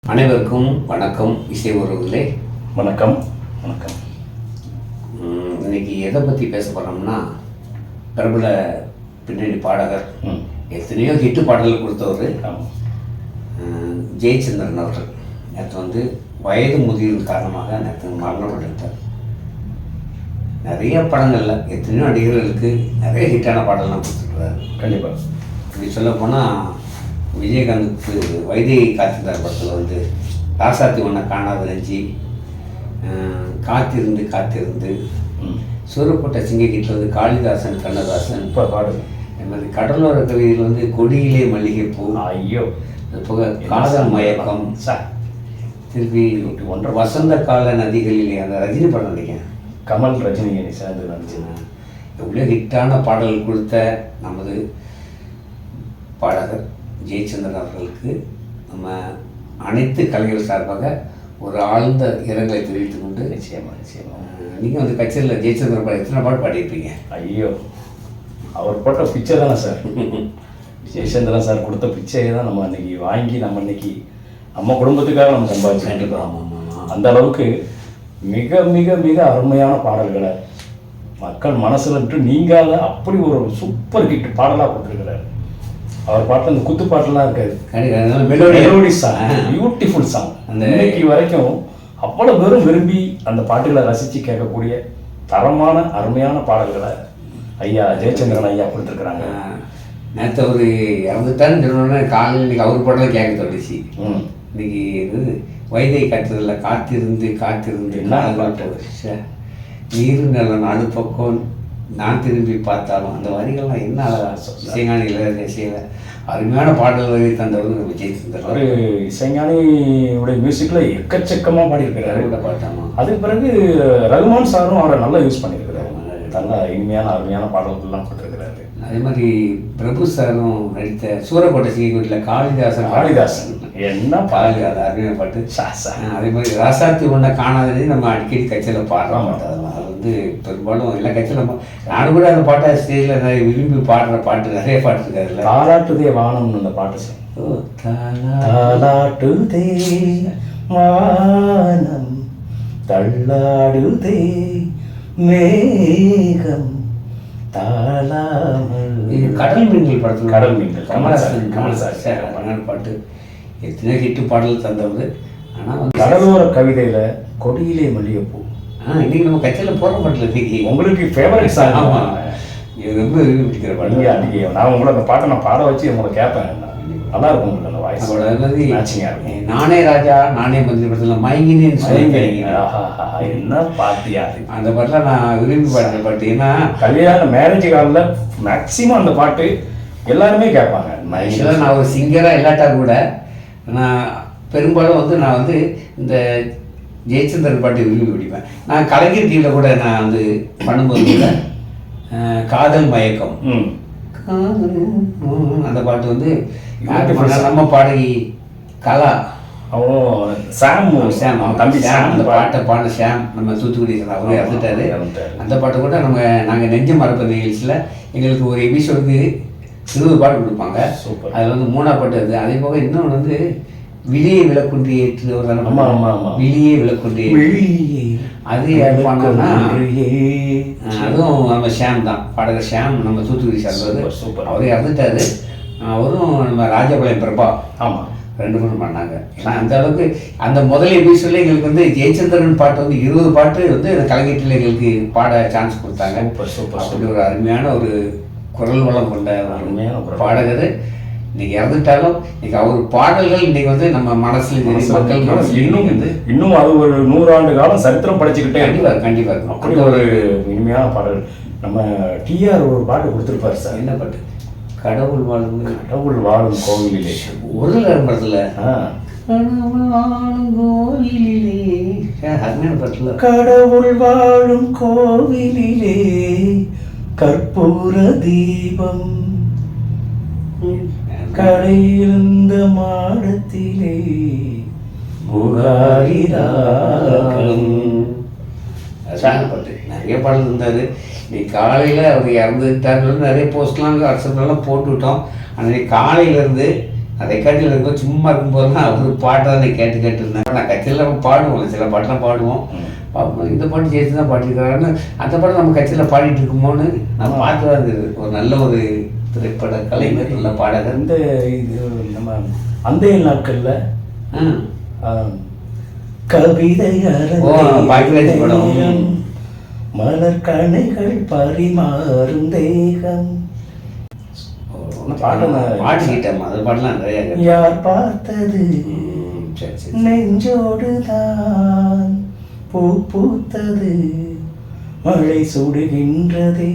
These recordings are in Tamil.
அனைவருக்கும் வணக்கம். இசை உறவுகளே வணக்கம். வணக்கம். இன்னைக்கு எதை பற்றி பேச போகிறோம்னா, பிரபல பின்னணி பாடகர், எத்தனையோ ஹிட்டு பாடல்கள் கொடுத்தவர் ஜெயச்சந்திரன் அவர்கள் நேற்று வயது முதிர்வு காரணமாக நேற்று மரணம் அடைந்தார். நிறைய படங்களில் எத்தனையோ நடிகர்களுக்கு நிறைய ஹிட்டான பாடலாம் கொடுத்துருக்குறாரு. கண்டிப்பாக. இப்படி சொல்லப்போனால் விஜயகாந்துக்கு வைதேகி காத்திருந்தார் படத்தில் ராசாத்தி ஒன்றை காணாத நெஞ்சி, காத்திருந்து காத்திருந்து, சூரப்பட்ட சிங்கக்கீட்டில் காளிதாசன் கண்ணதாசன் இப்போ பாடு. அது மாதிரி கடலோர கவிதையில் கொடியிலே மல்லிகைப்பூ, ஐயோ, அது போக காதல் மயக்கம், திருப்பி வசந்த கால நதிகளிலே அந்த ரஜினி படம் நினைக்கிறேன், கமல் ரஜினி சேர்ந்து நினச்சிங்க. எவ்வளோ ஹிட்டான பாடல்கள் கொடுத்த நமது பாடகர் ஜெயச்சந்திரன் அவர்களுக்கு நம்ம அனைத்து கலைஞர்கள் சார்பாக ஒரு ஆழ்ந்த இரங்கலை தெரிவித்துக் கொண்டு, நிச்சயமாக நீங்கள் கச்சேரியில் ஜெயச்சந்திரன் பாடம் எத்தனை பாட்டு பாடியிருப்பீங்க? ஐயோ, அவர் போட்ட பிச்சை தானே சார். ஜெயச்சந்திரன் சார் கொடுத்த பிச்சையை தான் நம்ம அன்னைக்கு வாங்கி நம்ம குடும்பத்துக்காக நம்ம சம்பாதிச்சு. கண்டிப்பாக. ஆமாம். அந்த அளவுக்கு மிக மிக மிக அருமையான பாடல்களை மக்கள் மனசில் விட்டு நீங்காத அப்படி ஒரு சூப்பர் ஹிட் பாடலாக கொடுத்துருக்கிறார். அவர் பாட்டு அந்த குத்து பாட்டுலாம் இருக்காது, மெலோடி சாங், பியூட்டிஃபுல் சாங். அந்த இன்னைக்கு வரைக்கும் அவ்வளோ பேரும் விரும்பி அந்த பாட்டுகளை ரசித்து கேட்கக்கூடிய தரமான அருமையான பாடல்களை ஐயா ஜெயச்சந்திரன் ஐயா கொடுத்துருக்குறாங்க. நேற்று அவர் இறந்துட்டான்னு சொன்னோன்னே காலையில் இன்னைக்கு அவர் பாடலாம் கேட்க தோணுச்சு. இன்னைக்கு வைதை காட்டுறதுல காத்திருந்து காத்திருந்து என்ன பாட்டு, நீரு நல்ல நாலு பக்கம் நான் திரும்பி பார்த்தாலும், அந்த வரிகள்லாம் என்ன இசைஞானி இளையராஜா அருமையான பாடல்களை தந்தவர் விஜயச்சந்திரன். ஒரு இசைஞானியுடைய மியூசிக்கில் எக்கச்சக்கமாக பாடியிருக்கிறாரு பாட்டாமா. அதுக்கு பிறகு ரகுமான் சாரும் அவரை நல்லா யூஸ் பண்ணியிருக்கிறாரு. நல்ல இனிமையான அருமையான பாடல்கள்லாம் கொடுத்துருக்கிறாரு. அதே மாதிரி பிரபு சாரும் நடித்த சூரக்கோட்டை சிங்கக்கோட்டில் காளிதாசன் என்ன பாடல், அது அருமையான பாட்டு. அதே மாதிரி ராசாத்தி ஒன்றை காணாததே நம்ம அடிக்கடி கட்சியில் பாடுறோம். அதெல்லாம் அது பெரும்பாலும் எல்லா கட்சியில் நானும் கூட அந்த பாட்டை ஸ்டேஜில் நிறைய விரும்பி பாடுற பாட்டு நிறைய பாட்டு இருக்காதுல்ல. தாலாட்டுதே வானம்னு அந்த பாட்டு சார். தாலாட்டுதே வானம் தள்ளாடுதே மேகம் தாளாமல். கடல் மீன்கள் படத்தில் கடல் மீன்கள் கமல்சார் பண்ணான பாட்டு எத்தனையோ ஹிட்டு பாடல் தந்தவர். ஆனால் கடலோர கவிதையில் கொடியிலே மல்லிகைப்பூ இன்னைக்கு நம்ம கட்சியில் போகிற பாட்டில் இன்னைக்கு உங்களுக்கு ஃபேவரட் சாங். ஆமாம், இது ரொம்ப விரும்பி பிடிக்கிற பாட்டு. அன்றைக்கி நான் உங்களை அந்த பாட்டை நான் பாட வச்சு உங்களை கேட்பேன். நல்லா இருக்கும் உங்களுக்கு அந்த வாய்ஸ். அதோட நானே ராஜா நானே மந்திரி படத்தில் மயங்கினேன்னு என்ன பாட்டியா அந்த பாட்டில் நான் விரும்பி பாடுற பாட்டு. ஏன்னா கல்யாண மேரேஜ் காலில் மேக்சிமம் அந்த பாட்டு எல்லாருமே கேட்பாங்க. ஆக்சுவலாக நான் ஒரு சிங்கராக இல்லாட்டா கூட நான் பெரும்பாலும் நான் இந்த ஜெயச்சந்திரன் பாட்டு விரும்பி பிடிப்பேன். நான் கலைஞர் டிவியில் கூட நான் பண்ணும்போது கூட காதல் மயக்கம் அந்த பாட்டு நம்ம பாடகி கலா சாம் தம்பி சாம் அந்த பாட்டை பாடின சாம் நம்ம தூத்துக்குடி அவரே இறந்துட்டாரு. அந்த பாட்டை கூட நாங்கள் நெஞ்ச மரப்பு நிகழ்ச்சியில் எங்களுக்கு ஒரு எபிசோடுக்கு 20 பாட்டு கொடுப்பாங்க. அதில் 3ஆ பாட்டு அது. அதே போக இன்னொன்று விழியை விளக்குன்றி ஏற்று ஒரு விழியை விளக்குன்றி அது யார் பாடினா அதுவும் நம்ம ஷாம் தான், பாடகர் ஷாம் நம்ம தூத்துக்குடி சார்ந்தது. அவரே இறந்துட்டாரு. அவரும் நம்ம ராஜபாளையம் பிரபா 2 பேரும் பண்ணாங்க. ஏன்னா அந்த அளவுக்கு அந்த முதல் எபிசோட்ல எங்களுக்கு ஜெயச்சந்திரன் பாட்டு 20 பாட்டு கலைஞர்கள் எங்களுக்கு பாட சான்ஸ் கொடுத்தாங்க. அப்படி ஒரு அருமையான ஒரு குரல் வளம் கொண்ட அருமையான பாடகர் இன்னைக்கு இறந்துட்டாலும் இன்னைக்கு அவர் பாடல்கள் இன்னைக்கு நம்ம மனசுல மக்கள் இன்னும் அது ஒரு 100 ஆண்டு காலம் சரித்திரம் படைச்சுக்கிட்டே கண்டிப்பா இருக்கும். அப்படி ஒரு இனிமையான பாடல். நம்ம டிஆர் ஒரு பாட்டு கொடுத்துருப்பாரு சார். என்ன பாட்டு? கடவுள் வாழும் கோவிலிலே. ஒரு படத்துல கோவிலிலே அருமையான பாட்டுல கடவுள் வாழும் கோவிலிலே கற்பூர தீபம் கடையிருந்த மாடத்திலே பாட்டு நிறைய பாடல் இருந்தாரு. இன்னைக்கு காலையில் அவர் இறந்துட்டார்கள் நிறைய போஸ்ட்லாம் வாட்ஸ்அப்லாம் போட்டுவிட்டோம். அன்றைக்கி காலையிலேருந்து அதை காட்டியில் இருக்கும் சும்மா இருக்கும்போதெல்லாம் அவர் பாட்டை தான் கேட்டு கேட்டுருந்தேன். நான் கட்சியில் பாடுவோம், சில பாட்டெல்லாம் பாடுவோம். பார்ப்போம் இந்த பாட்டு ஜெயிச்சு தான் பாடிருக்கிறாருன்னு. அந்த பாட்டு நம்ம கட்சியில் பாடிட்டு இருக்குமோன்னு நான் பார்த்து தான் இருந்தது. ஒரு நல்ல ஒரு திரைப்பட கலைஞர், நல்ல பாடகர். இந்த இது நம்ம அந்த நாட்களில் கவிதை மலர் கணைகள் பரிமாறும் தேகம் பாடிக்கிட்டேன். அது பாடலாம் நிறைய. யார் பார்த்தது நெஞ்சோடுதான் பூ பூத்தது மழை சுடுகின்றதே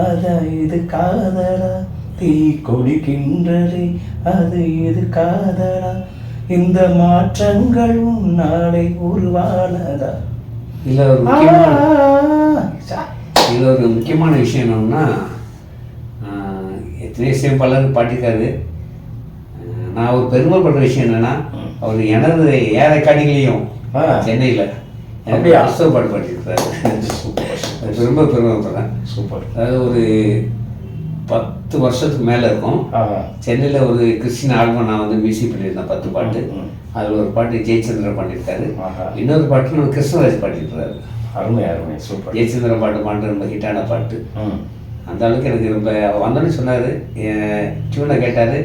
அதா இது காதலா தீ கொடிக்கின்றதே அது இது காதலா இந்த மாற்றங்கள் நாளை உருவானதா. இதில் ஒரு முக்கியமான விஷயம் என்னன்னா, எத்தனை விஷயம் பலர் பாட்டிருக்காரு. நான் ஒரு பெருமைப்படுற விஷயம் என்னன்னா, அவர் எனது ஏழைக்காடிகளையும் சென்னையில் பாட்டு பாட்டிருக்கிறாரு. ரொம்ப பெருமைப்படுறேன். சூப்பர். அதாவது ஒரு 10 வருஷத்துக்கு மேலே இருக்கும். சென்னையில் ஒரு கிறிஸ்டின் ஆல்பம் நான் வந்து மியூசிக் பண்ணியிருந்தேன், 10 பாட்டு. அதில் ஒரு பாட்டு ஜெயச்சந்திரன் பாடியிருக்காரு, இன்னொரு பாட்டு நம்ம கிருஷ்ணராஜ் பாடியிருக்கிறாரு. அருமை அருமை, சூப்பர். ஜெயச்சந்திரன் பாட்டு ரொம்ப ஹிட்டான பாட்டு. அந்த அளவுக்கு எனக்கு ரொம்ப வந்தோன்னு சொன்னார். டியூனை கேட்டார்,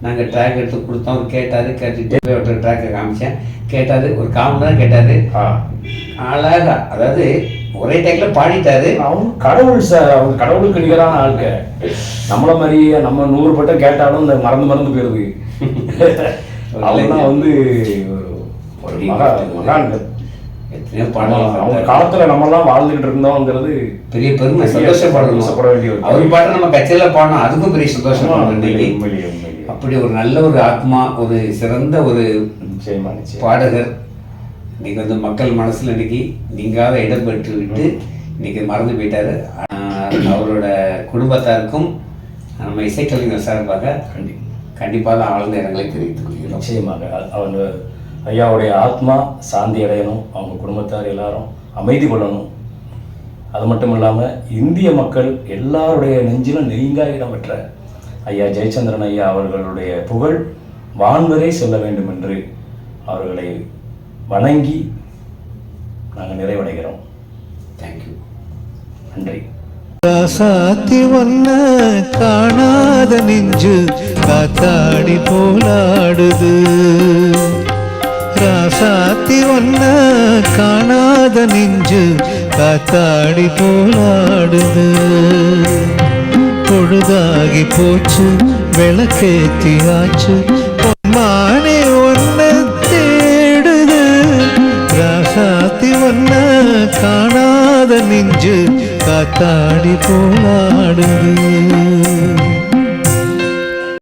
நாங்கள் ட்ராக் எடுத்து கொடுத்தோம். அவர் கேட்டார், கேட்டுட்டு ஒரு ட்ராக்கை காமிச்சேன். கேட்டார், ஒரு 1/4 மணி நேரம் கேட்டார். அழகா, அதாவது ஒரே டைக்கில் பாடிட்டாரு. அவங்க கடவுள் சார், அவங்க கடவுளுக்கு நிகரான ஆளுக்க. நம்மள மாதிரியே நம்ம 100 பட்டம் கேட்டாலும் இந்த மறந்து போயிடுது. அவங்கலாம் வந்து ஒரு மகான்கள். எத்தனையோ பாடலாம். அவங்க காலத்துல நம்மலாம் வாழ்ந்துகிட்டு இருந்தோங்கிறது பெரிய பெருமை, சந்தோஷப்பட வேண்டிய. அவர் பாட்டு நம்ம கட்சியில் பாடணும், அதுக்கும் பெரிய சந்தோஷம். அப்படி ஒரு நல்ல ஒரு ஆத்மா, ஒரு சிறந்த ஒரு பாடகர் இன்னைக்கு வந்து மக்கள் மனசுல இன்னைக்கு நீங்காத இடம் பெற்று விட்டு இன்னைக்கு மறந்து போயிட்டாரு. அவரோட குடும்பத்தாருக்கும் நம்ம இசைக்கலைஞர் சார்பாக கண்டிப்பாக ஆழ்ந்த இடங்களை தெரிவித்துக் கொள்கிறோம். நிச்சயமாக அவங்க ஐயாவுடைய ஆத்மா சாந்தி அடையணும், அவங்க குடும்பத்தார் எல்லாரும் அமைதி கொள்ளணும். அது மட்டும் இல்லாமல் இந்திய மக்கள் எல்லாருடைய நெஞ்சிலும் நீங்கா இடம் பெற்ற ஐயா ஜெயச்சந்திரன் ஐயா அவர்களுடைய புகழ் வான்வரை செல்ல வேண்டும் என்று அவர்களை வணங்கி நாங்கள் நிறைவடைகிறோம். தேங்க்யூ, நன்றி. ராசாத்தி ஒன்ன காணாத நெஞ்சு காத்தாடி போலாடுது. ராசாத்தி ஒன்ன காணாத நெஞ்சு காத்தாடி போலாடுது. பொழுதாகி போச்சு விளக்கேத்தியாச்சு பொன்மானே ஒன்ன தேடுது. ராசாத்தி ஒன்ன காணாத நெஞ்சு காத்தாடி போலாடுது.